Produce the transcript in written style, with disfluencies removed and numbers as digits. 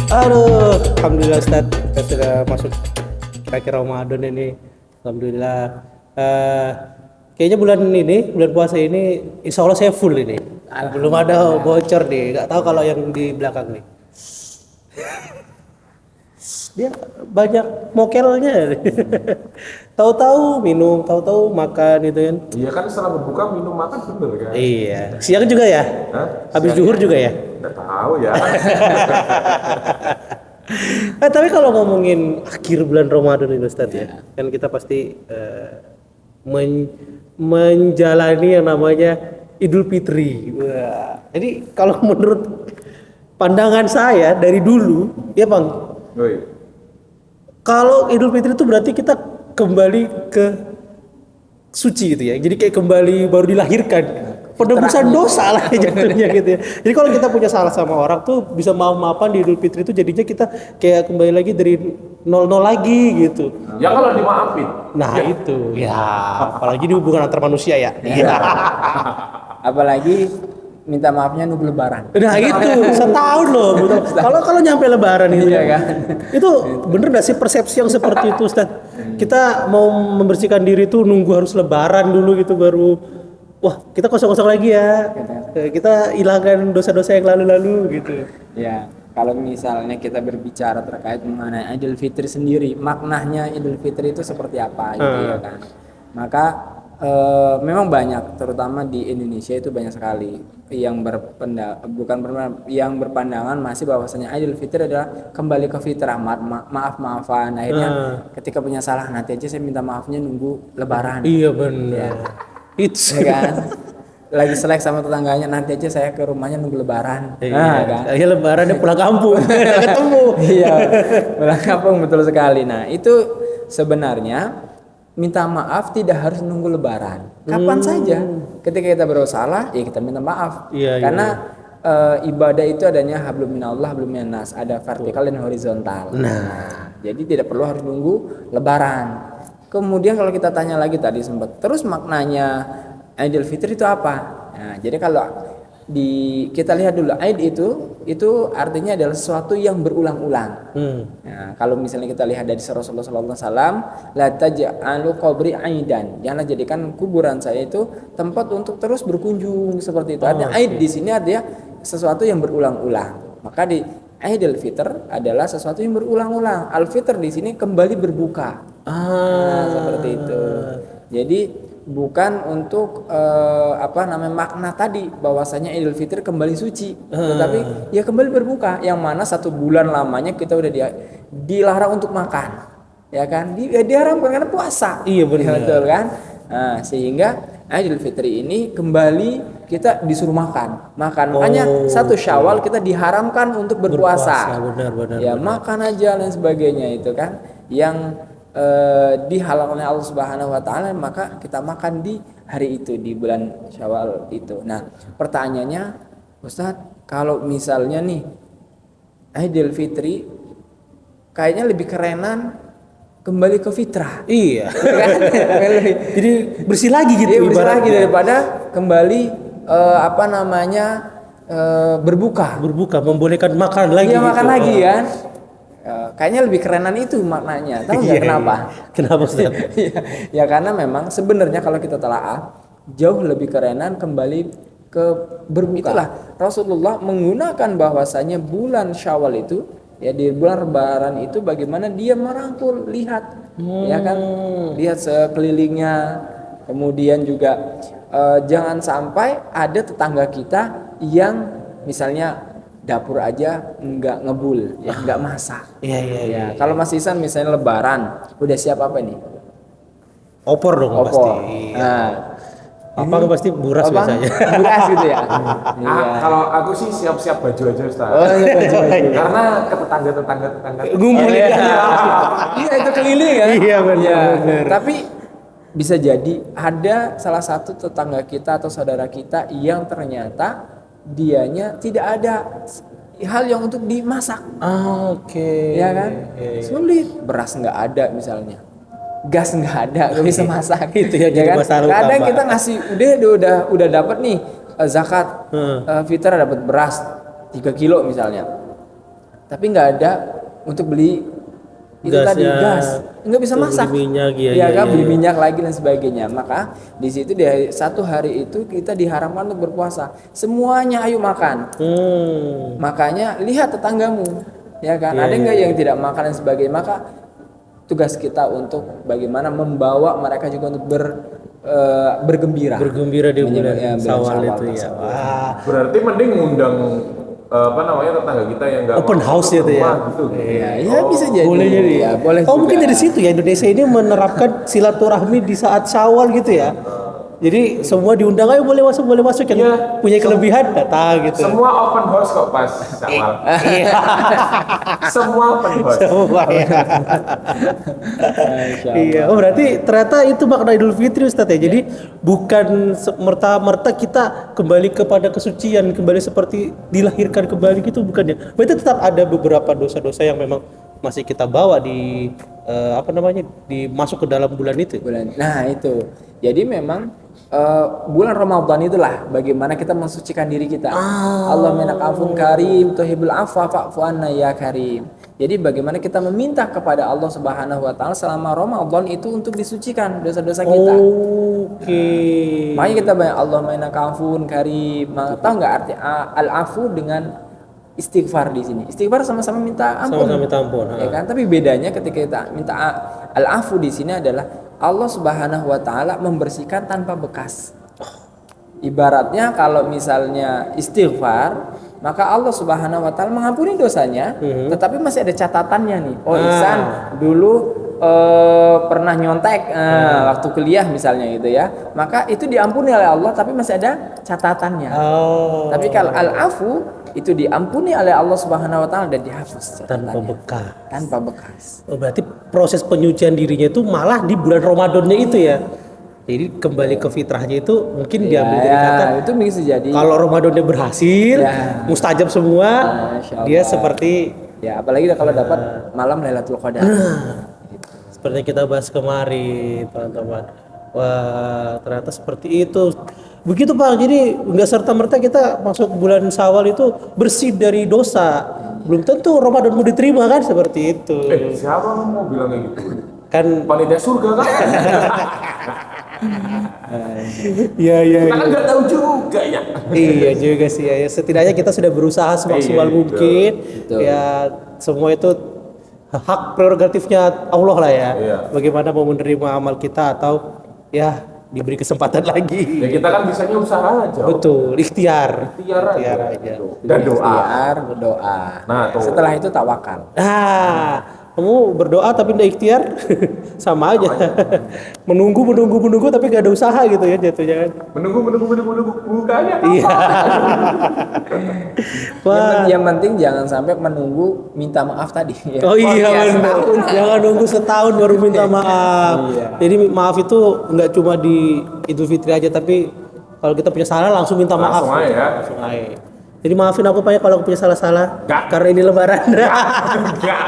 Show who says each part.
Speaker 1: Aduh, alhamdulillah Ustaz, kita sudah masuk akhir Ramadan ini. Alhamdulillah. Eh, Kayaknya bulan puasa ini, insya Allah saya full ini. Belum ada bocor nih. Nggak tahu kalau yang di belakang nih. Dia banyak mokelnya. Tahu-tahu minum, tahu-tahu makan gitu kan.
Speaker 2: Iya kan setelah berbuka minum makan bener kan?
Speaker 1: Iya. Siang juga ya?
Speaker 2: Hah?
Speaker 1: Habis zuhur juga ya?
Speaker 2: Nggak tahu ya.
Speaker 1: Tapi kalau ngomongin akhir bulan Ramadan ini Ustaz ya, kan kita pasti menjalani yang namanya Idul Fitri. Wah. Jadi kalau menurut pandangan saya dari dulu, ya Bang,
Speaker 2: Woi.
Speaker 1: kalau Idul Fitri itu berarti kita kembali ke suci gitu ya. Jadi kayak kembali baru dilahirkan. Penebusan dosa lah jatuhnya gitu ya. Jadi kalau kita punya salah sama orang tuh bisa maaf-maafan di Idul Fitri itu jadinya kita kayak kembali lagi dari nol lagi gitu.
Speaker 2: Ya kalau dimaafin.
Speaker 1: Nah itu ya, apalagi di hubungan antar manusia ya. Iya.
Speaker 3: Apalagi minta maafnya nunggu lebaran.
Speaker 1: Nah itu setahun loh. Kalau nyampe lebaran itu,
Speaker 3: Iya kan?
Speaker 1: itu bener nggak sih persepsi yang seperti itu Ustaz? Kita mau membersihkan diri tuh nunggu harus lebaran dulu gitu baru. Wah kita kosong-kosong lagi ya. Kita hilangkan dosa-dosa yang lalu-lalu gitu.
Speaker 3: Ya, kalau misalnya kita berbicara terkait mengenai Idul Fitri sendiri, maknanya Idul Fitri itu seperti apa gitu ya kan. Maka memang banyak, terutama di Indonesia itu banyak sekali yang berpandangan masih bahwasanya Idul Fitri adalah kembali ke fitrah, maaf-maafan. Akhirnya ketika punya salah nanti aja saya minta maafnya nunggu lebaran.
Speaker 1: Iya benar.
Speaker 3: Ya.
Speaker 1: Itu
Speaker 3: Ya kan? Lagi selek sama tetangganya nanti aja saya ke rumahnya nunggu lebaran.
Speaker 1: Iya
Speaker 3: Kan?
Speaker 1: Saya lebarannya pulang kampung. Ketemu.
Speaker 3: Iya, pulang kampung betul sekali. Nah, itu sebenarnya minta maaf tidak harus nunggu lebaran. Kapan saja. Ketika kita bersalah, ya kita minta maaf.
Speaker 1: Iya,
Speaker 3: Karena ibadah itu adanya hablum minallah, hablum minannas, ada vertikal dan horizontal. Nah, jadi tidak perlu harus nunggu lebaran. Kemudian kalau kita tanya lagi tadi sempat, terus maknanya Idul Fitri itu apa? Nah, jadi kalau kita lihat dulu, Aid itu artinya adalah sesuatu yang berulang-ulang. Nah, kalau misalnya kita lihat dari Rasulullah SAW, la taj'alu qabri aidan, janganlah jadikan kuburan saya itu tempat untuk terus berkunjung seperti itu. Artinya Aid di sini artinya sesuatu yang berulang-ulang. Maka di Idul Fitr adalah sesuatu yang berulang-ulang. Al-Fitr di sini kembali berbuka. Nah, seperti itu. Jadi bukan untuk makna tadi bahwasanya Idul Fitri kembali suci, tetapi ya kembali berbuka, yang mana 1 bulan lamanya kita udah dilarang untuk makan, ya kan? Diharamkan karena puasa.
Speaker 1: Iya benar.
Speaker 3: Betul kan? Nah, sehingga Idul Fitri ini kembali kita disuruh makan. Makanya 1 Syawal kita diharamkan untuk berpuasa.
Speaker 1: Benar.
Speaker 3: Ya makan aja dan sebagainya itu kan yang dihalalkan oleh Allah Subhanahu wa taala, maka kita makan di hari itu, di bulan Syawal itu. Nah, pertanyaannya, Ustadz, kalau misalnya nih Idul Fitri kayaknya lebih kerenan kembali ke fitrah.
Speaker 1: Iya.
Speaker 3: Kan?
Speaker 1: Jadi bersih lagi gitu.
Speaker 3: Iya, bersih lagi
Speaker 1: ibaratnya.
Speaker 3: daripada kembali berbuka.
Speaker 1: Berbuka membolehkan makan lagi.
Speaker 3: Iya,
Speaker 1: gitu.
Speaker 3: makan lagi kan. Kayaknya lebih kerenan itu maknanya. Tahu nggak kenapa?
Speaker 1: Kenapa Ustaz?
Speaker 3: Ya karena memang sebenarnya kalau kita telaah jauh lebih kerenan kembali ke berbuka. Itulah Rasulullah menggunakan bahwasanya bulan Syawal itu, ya di bulan Lebaran itu bagaimana dia merangkul, lihat, ya kan, lihat sekelilingnya. Kemudian juga jangan sampai ada tetangga kita yang misalnya dapur aja nggak ngebul, ya nggak masak.
Speaker 1: Iya.
Speaker 3: Kalau Mas Isan misalnya Lebaran, udah siap apa nih?
Speaker 1: Opor dong
Speaker 3: Opor.
Speaker 1: pasti.
Speaker 3: Nah,
Speaker 1: Apa pasti buras biasanya.
Speaker 3: Buras gitu ya.
Speaker 2: Kalau aku sih siap-siap baju aja Ustaz.
Speaker 3: Oh iya, baju.
Speaker 2: Karena ke tetangga
Speaker 1: Ngumpul
Speaker 3: Iya,
Speaker 1: ya.
Speaker 3: iya itu keliling kan.
Speaker 1: Iya, benar.
Speaker 3: Tapi bisa jadi ada salah satu tetangga kita atau saudara kita yang ternyata dianya tidak ada hal yang untuk dimasak.
Speaker 1: Oke.
Speaker 3: Ya kan? Sulit. Beras nggak ada misalnya, gas nggak ada, nggak bisa masak.
Speaker 1: Itu yang jadi
Speaker 3: kan?
Speaker 1: masalah
Speaker 3: Kadang
Speaker 1: utama.
Speaker 3: kita ngasih udah dapat nih zakat, fitrah dapat beras 3 kilo misalnya. tapi nggak ada untuk beli itu tadi
Speaker 1: Gasnya,
Speaker 3: gas, nggak bisa
Speaker 1: untuk
Speaker 3: masak,
Speaker 1: beli minyak, iya,
Speaker 3: ya
Speaker 1: iya,
Speaker 3: kan,
Speaker 1: iya,
Speaker 3: beli
Speaker 1: iya.
Speaker 3: minyak lagi dan sebagainya. Maka di situ di satu hari itu kita diharamkan untuk berpuasa, semuanya ayo makan. Makanya lihat tetanggamu, ya kan,
Speaker 1: Iya,
Speaker 3: ada
Speaker 1: iya,
Speaker 3: nggak
Speaker 1: iya.
Speaker 3: yang tidak makan dan sebagainya. Maka tugas kita untuk bagaimana membawa mereka juga untuk bergembira.
Speaker 1: Bergembira di bulan
Speaker 3: Ya,
Speaker 1: Syawal itu ya.
Speaker 3: tersebut.
Speaker 1: Wah,
Speaker 2: Berarti mending ngundang tetangga kita yang nggak
Speaker 1: open
Speaker 2: mau
Speaker 1: house
Speaker 2: masuk
Speaker 1: gitu ya.
Speaker 2: rumah gitu.
Speaker 3: Ya bisa jadi.
Speaker 1: boleh jadi.
Speaker 3: Ya, boleh
Speaker 1: Oh,
Speaker 3: juga.
Speaker 1: mungkin dari situ ya Indonesia ini menerapkan silaturahmi di saat Syawal gitu ya. Jadi semua diundang, ayo boleh masuk yang
Speaker 2: Iya.
Speaker 1: punya kelebihan datang gitu.
Speaker 2: Semua open house kok pas Syawal.
Speaker 1: Iya.
Speaker 2: Semua open house.
Speaker 1: Semua ya.
Speaker 3: Masya Allah.
Speaker 1: Iya, oh berarti ternyata itu makna Idul Fitri Ustaz ya. Jadi bukan merta-merta kita kembali kepada kesucian, kembali seperti dilahirkan kembali gitu, bukan ya. Berarti tetap ada beberapa dosa-dosa yang memang masih kita bawa di masuk ke dalam bulan itu.
Speaker 3: Nah itu. Jadi memang bulan Ramadan itulah bagaimana kita mensucikan diri kita. Allah minaka afun karim tuhibul afwa fa'fu anna ya karim. Jadi bagaimana kita meminta kepada Allah Subhanahu wa taala selama Ramadan itu untuk disucikan dosa-dosa kita.
Speaker 1: Oke.
Speaker 3: Makanya kita banyak Allah minaka afun karim. Tahu nggak arti al-afu dengan istighfar di sini? Istighfar sama-sama minta ampun.
Speaker 1: Sama-sama minta ampun.
Speaker 3: Ya kan? Tapi bedanya ketika kita minta al-afu di sini adalah Allah Subhanahu wa taala membersihkan tanpa bekas. Ibaratnya kalau misalnya istighfar, maka Allah Subhanahu wa taala mengampuni dosanya, tetapi masih ada catatannya nih. Oh, Ihsan dulu pernah nyontek waktu kuliah misalnya gitu ya. Maka itu diampuni oleh Allah tapi masih ada catatannya.
Speaker 1: Oh.
Speaker 3: Tapi kalau al-afu itu diampuni oleh Allah Subhanahu wa taala dan dihapus
Speaker 1: Tanpa
Speaker 3: catatannya.
Speaker 1: bekas.
Speaker 3: Tanpa bekas.
Speaker 1: Oh, berarti proses penyucian dirinya itu malah di bulan Ramadannya itu ya. Jadi kembali ke fitrahnya itu mungkin diambil dari kata
Speaker 3: itu bisa jadi.
Speaker 1: kalau Ramadannya berhasil,
Speaker 3: Ya.
Speaker 1: mustajab semua,
Speaker 3: Masya
Speaker 1: dia
Speaker 3: Allah.
Speaker 1: seperti
Speaker 3: Ya, apalagi kalau dapat malam Lailatul Qadar.
Speaker 1: seperti yang kita bahas kemarin, teman-teman. Wah, ternyata seperti itu. Begitu Pak, jadi nggak serta-merta kita masuk bulan Syawal itu bersih dari dosa. Belum tentu Ramadan mau diterima kan seperti itu.
Speaker 2: Siapa mau bilang kayak gitu?
Speaker 1: Kan
Speaker 2: Panitia surga kan?
Speaker 1: iya
Speaker 2: Kita kan nggak tahu juga ya.
Speaker 1: Iya juga sih ya. Setidaknya kita sudah berusaha semaksimal
Speaker 2: Iya,
Speaker 1: mungkin.
Speaker 3: betul.
Speaker 1: Ya semua itu hak prerogatifnya Allah lah ya.
Speaker 2: Iya.
Speaker 1: Bagaimana mau menerima amal kita atau ya diberi kesempatan
Speaker 2: Ya
Speaker 1: lagi.
Speaker 2: kita kan bisanya usaha aja.
Speaker 1: Betul, ikhtiar.
Speaker 2: Ikhtiar aja.
Speaker 1: aja.
Speaker 2: Dan doa.
Speaker 3: Ikhtiar, berdoa.
Speaker 2: Nah, tuh.
Speaker 3: Setelah itu tawakal.
Speaker 1: Kamu berdoa tapi tidak ikhtiar sama aja. menunggu tapi gak ada usaha gitu ya jatuhnya kan.
Speaker 2: Menunggu bukanya.
Speaker 1: Iya. Wah.
Speaker 3: Yang penting jangan sampai menunggu minta maaf tadi. Ya.
Speaker 1: Oh iya benar.
Speaker 3: setahun.
Speaker 1: Jangan nunggu setahun baru minta maaf.
Speaker 3: Iya.
Speaker 1: Jadi maaf itu nggak cuma di Idul Fitri aja, tapi kalau kita punya salah langsung minta maaf.
Speaker 2: Langsung aja ya.
Speaker 1: Langsung aja. Jadi maafin aku Pak ya kalau aku punya salah-salah.
Speaker 2: Nggak.
Speaker 1: Karena ini Lebaran.
Speaker 2: Enggak.